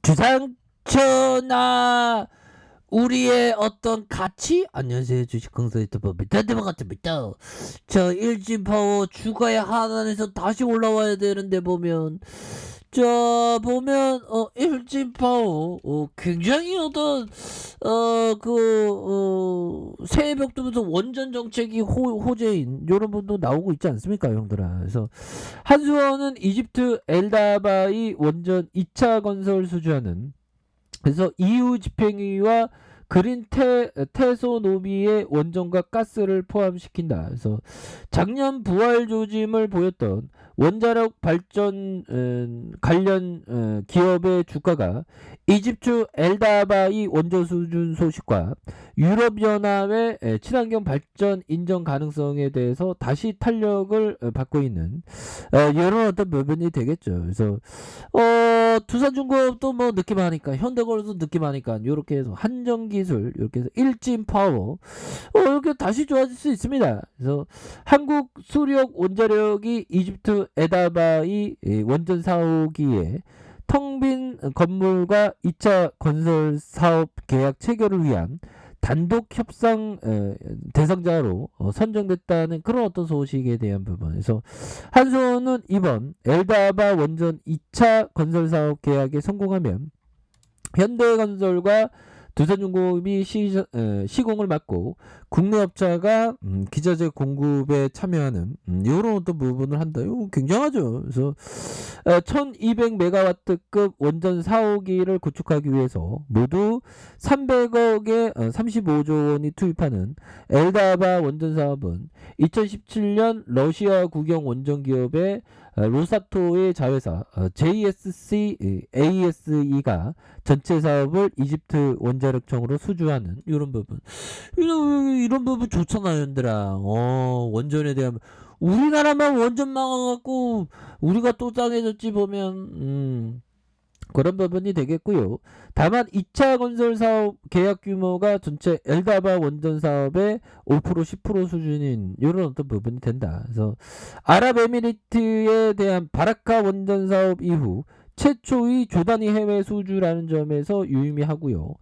주상천하 우리의 어떤 가치? 안녕하세요. 주식 강사 유튜버 미타데모 같습니다. 저 일진파워 주가의 하단에서 다시 올라와야 되는데 보면 일진파워 굉장히 어떤 새해 벽두면서 원전 정책이 호재인 요런 분도 나오고 있지 않습니까, 형들아. 그래서 한수원은 이집트 엘다바이 원전 2차 건설 수주하는, 그래서 EU 집행위와 그린 테소노미의 원전과 가스를 포함시킨다. 그래서 작년 부활 조짐을 보였던 원자력 발전 관련 기업의 주가가 이집트 엘다바이 원전 수준 소식과 유럽연합의 친환경 발전 인정 가능성에 대해서 다시 탄력을 받고 있는 이런 어떤 부분이 되겠죠. 그래서 두산중공업도 뭐 느낌하니까, 현대건설도 느낌하니까, 요렇게 해서 한정기술, 이렇게 해서 일진파워 이렇게 다시 좋아질 수 있습니다. 그래서 한국 수력 원자력이 이집트 에다바이 원전 사오기에 텅빈 건물과 2차 건설 사업 계약 체결을 위한 단독 협상 대상자로 선정됐다는 그런 어떤 소식에 대한 부분에서 한수원은 이번 엘다바 원전 2차 건설 사업 계약에 성공하면 현대건설과 두산중공업이 시공을 맡고 국내 업체가 기자재 공급에 참여하는 이런 어떤 부분을 한다. 이거 굉장하죠. 그래서 1200메가와트급 원전 4호기를 구축하기 위해서 모두 300억에 35조 원이 투입하는 엘다바 원전 사업은 2017년 러시아 국영 원전 기업의 로사토의 자회사 JSC-ASE가 전체 사업을 이집트 원자력청으로 수주하는 이런 부분. 이런 부분 좋잖아요, 얘들아. 원전에 대한, 우리나라만 원전 망해갖고 우리가 또 땅해졌지 보면 그런 부분이 되겠고요. 다만 2차 건설 사업 계약 규모가 전체 엘다바 원전 사업의 5% 10% 수준인 이런 어떤 부분이 된다. 그래서 아랍에미리트에 대한 바라카 원전 사업 이후 최초의 조단위 해외 수주라는 점에서 유의미하고요.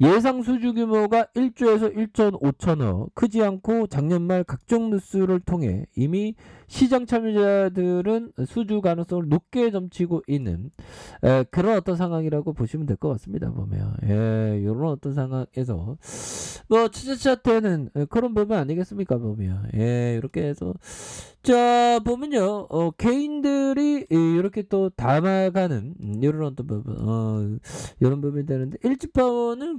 예상 수주 규모가 1조에서 1조 5천억, 크지 않고 작년 말 각종 뉴스를 통해 이미 시장 참여자들은 수주 가능성을 높게 점치고 있는 그런 어떤 상황이라고 보시면 될 것 같습니다. 보면 이런 어떤 상황에서 뭐 차차차트는 그런 부분 아니겠습니까? 보면 이렇게 해서 자 보면요, 개인들이 이렇게 또 담아가는 이런 어떤 부분, 이런 부분이 되는데, 일지파워는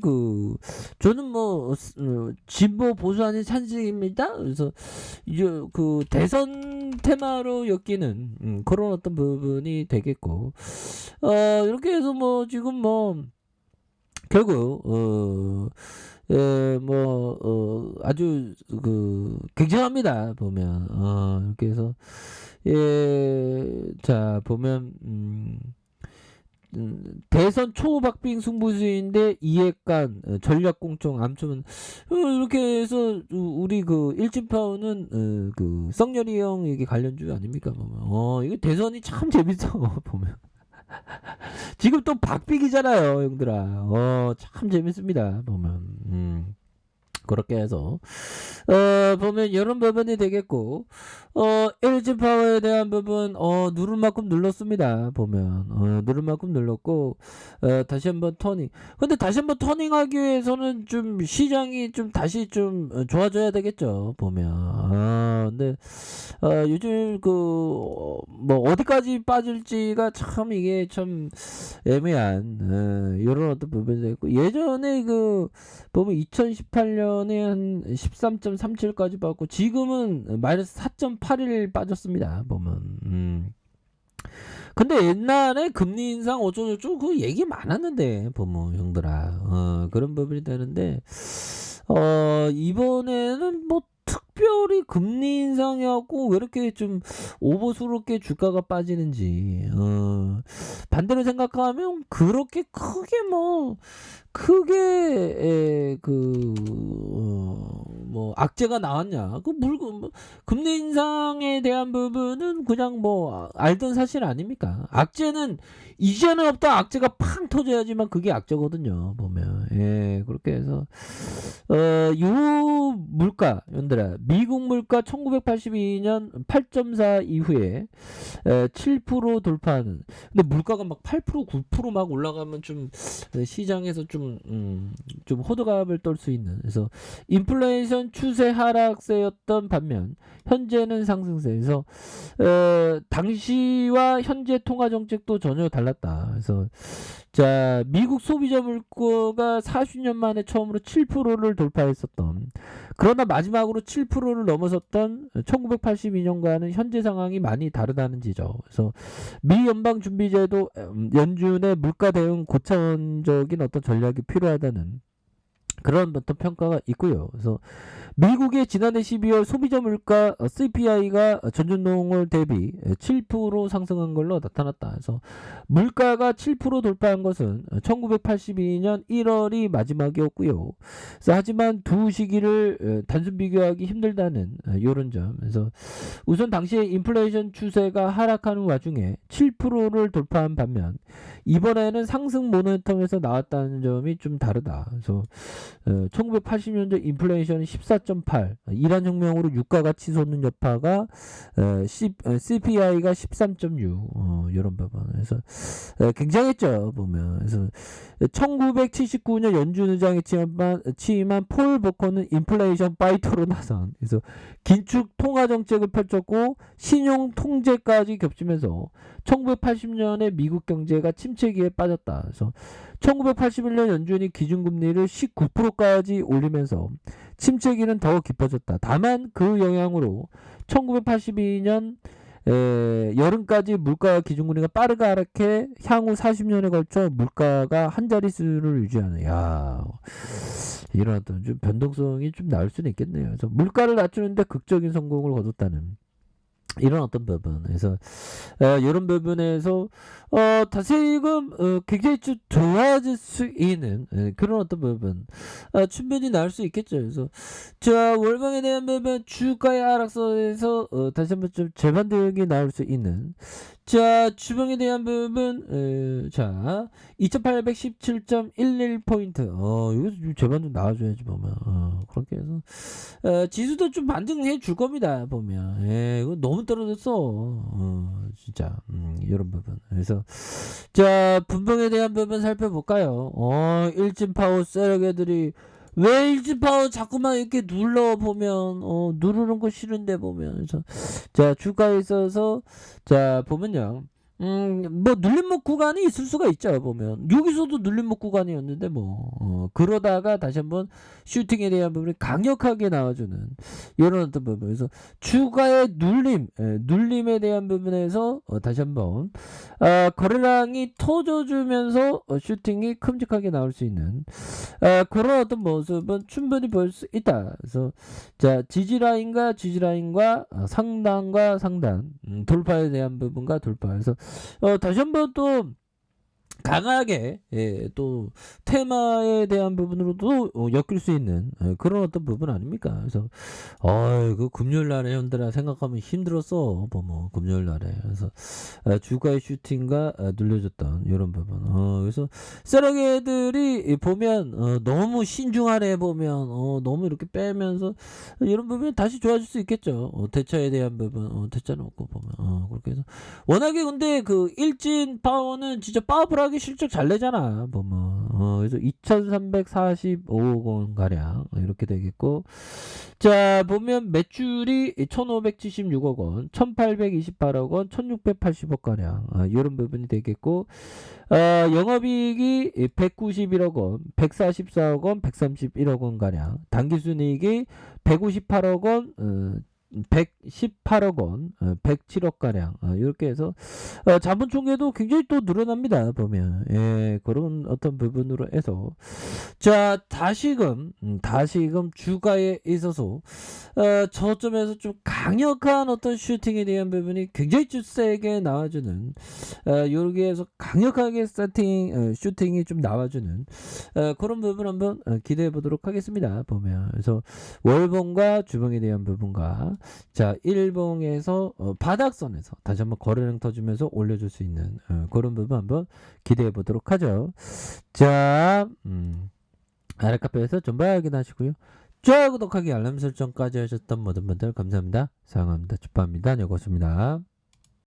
저는 뭐 진보 보수 아닌 찬식입니다. 그래서 이제 대선 테마로 엮이는 그런 어떤 부분이 되겠고, 이렇게 해서 뭐 지금 뭐 결국 아주 굉장합니다. 보면 이렇게 해서 자 보면 대선 초박빙 승부수인데 이해관 전략공청 암초면 이렇게 해서 우리 일진파워는 썩렬이 형에게 관련주 아닙니까? 보면 이거 대선이 참 재밌어. 보면 지금 또 박빙이잖아요, 형들아. 참 재밌습니다. 보면 그렇게 해서 보면 이런 부분이 되겠고, LG파워에 대한 부분 누를 만큼 눌렀습니다. 보면 누를 만큼 눌렀고, 다시 한번 터닝. 근데 다시 한번 터닝하기 위해서는 좀 시장이 좀 다시 좀 좋아져야 되겠죠. 보면 근데 요즘 뭐 어디까지 빠질지가 참 이게 참 애매한 이런 어떤 부분이 있고, 예전에 보면 2018년에 한 13.37까지 빠졌고 지금은 마이너스 4.81 빠졌습니다. 보면 근데 옛날에 금리 인상 어쩌고저쩌고 그 얘기 많았는데, 보면 형들아 그런 부분이 되는데, 이번에는 뭐 특별히 금리 인상이었고 왜 이렇게 좀 오버스럽게 주가가 빠지는지, 반대로 생각하면 그렇게 크게 뭐 악재가 나왔냐? 뭐 금리 인상에 대한 부분은 그냥 뭐 알던 사실 아닙니까? 악재는 이제는 없다 악재가 팡 터져야지만 그게 악재거든요. 보면 예 그렇게 해서 요 물가 연들아 미국 물가 1982년 8.4 이후에 7% 돌파하는 근데 물가가 막 8% 9% 막 올라가면 좀 시장에서 좀 호들갑을 떨 수 있는 그래서 인플레이션 추세 하락세였던 반면 현재는 상승세에서 당시와 현재 통화 정책도 전혀 달랐다. 그래서 자 미국 소비자 물가가 40년 만에 처음으로 7%를 돌파했었던 그러나 마지막으로 7%를 넘어섰던 1982년과는 현재 상황이 많이 다르다는 지죠. 그래서 미 연방준비제도 연준의 물가 대응 고차원적인 어떤 전략이 필요하다는 그런 어떤 평가가 있고요. 그래서 미국의 지난해 12월 소비자 물가 CPI가 전년동월 대비 7% 상승한 걸로 나타났다. 그래서 물가가 7% 돌파한 것은 1982년 1월이 마지막이었고요. 그래서 하지만 두 시기를 단순 비교하기 힘들다는 이런 점. 그래서 우선 당시에 인플레이션 추세가 하락하는 와중에 7%를 돌파한 반면 이번에는 상승 모멘텀에서 나왔다는 점이 좀 다르다. 그래서 1980년대 인플레이션이 14.8 이란 혁명으로 유가가 치솟는 여파가 CPI가 13.6 이런 부분 그래서 굉장했죠 보면 그래서 1979년 연준 의장이 취임한 폴 보커는 인플레이션 파이터로 나선 그래서 긴축 통화 정책을 펼쳤고 신용 통제까지 겹치면서 1980년에 미국 경제가 침체기에 빠졌다. 그래서 1981년 연준이 기준금리를 19%까지 올리면서 침체기는 더 깊어졌다. 다만 그 영향으로 1982년 여름까지 물가 기준금리가 빠르게 하락해 향후 40년에 걸쳐 물가가 한 자릿수를 유지하는 이런 어떤 좀 변동성이 좀 나올 수는 있겠네요. 그래서 물가를 낮추는데 극적인 성공을 거뒀다는 이런 어떤 부분. 그래서 이런 부분에서 다시금 굉장히 좀 좋아질 수 있는 그런 어떤 부분 충분히 나올 수 있겠죠. 그래서 자 월봉에 대한 부분 주가의 하락선에서 다시 한번 좀 재반등이 나올 수 있는 자 주봉에 대한 부분 자 2817.11포인트 여기서 좀 재반등 나와줘야지 보면 그렇게 해서 지수도 좀 반등해 줄 겁니다 보면 이거 너무 떨어졌어 진짜 이런 부분 그래서 자 분봉에 대한 부분 살펴볼까요 일진 파워 세력 애들이 왜 일진 파워 자꾸만 이렇게 눌러 보면 누르는 거 싫은데 보면 그래서 자 주가에 있어서 자 보면요 뭐 눌림목 구간이 있을 수가 있죠 보면 여기서도 눌림목 구간이었는데 뭐 그러다가 다시 한번 슈팅에 대한 부분이 강력하게 나와주는 이런 어떤 부분 그래서 주가의 눌림에 대한 부분에서 다시 한번 거래량이 터져주면서 슈팅이 큼직하게 나올 수 있는 그런 어떤 모습은 충분히 볼 수 있다. 그래서 자 지지라인과 상단과 상단 돌파에 대한 부분과 돌파 그래서 다시 한번 또 강하게 또 테마에 대한 부분으로도 엮일 수 있는 그런 어떤 부분 아닙니까? 그래서 그 금요일 날에 현들아 생각하면 힘들었어. 뭐 금요일 날에 그래서 주가의 슈팅과 눌려줬던 이런 부분. 그래서 세력 애들이 보면 너무 신중하래 보면 너무 이렇게 빼면서 이런 부분이 다시 좋아질 수 있겠죠. 대처에 대한 부분 대처 놓고 보면 그렇게 해서 워낙에 근데 그 일진 파워는 진짜 파워풀하게 실적 잘 내잖아 보면 그래서 2345억 원 가량 이렇게 되겠고 자 보면 매출이 1576억 원 1828억 원 1680억 가량 이런 부분이 되겠고 영업이익이 191억 원 144억 원 131억 원 가량 당기순이익이 158억 원 118억 원, 107억 가량 이렇게 해서 자본 총계도 굉장히 또 늘어납니다. 보면 그런 어떤 부분으로 해서 자 다시금 주가에 있어서 저점에서 좀 강력한 어떤 슈팅에 대한 부분이 굉장히 좀 세게 나와주는 여기에서 강력하게 슈팅이 좀 나와주는 그런 부분 한번 기대해 보도록 하겠습니다. 보면 그래서 월봉과 주봉에 대한 부분과 자 일봉에서 바닥선에서 다시 한번 거래량 터주면서 올려줄 수 있는 그런 부분 한번 기대해 보도록 하죠. 자 아래 카페에서 전부 확인하시고요. 좋아요 구독하기 알람 설정까지 하셨던 모든 분들 감사합니다. 사랑합니다. 축하합니다. 여고습니다.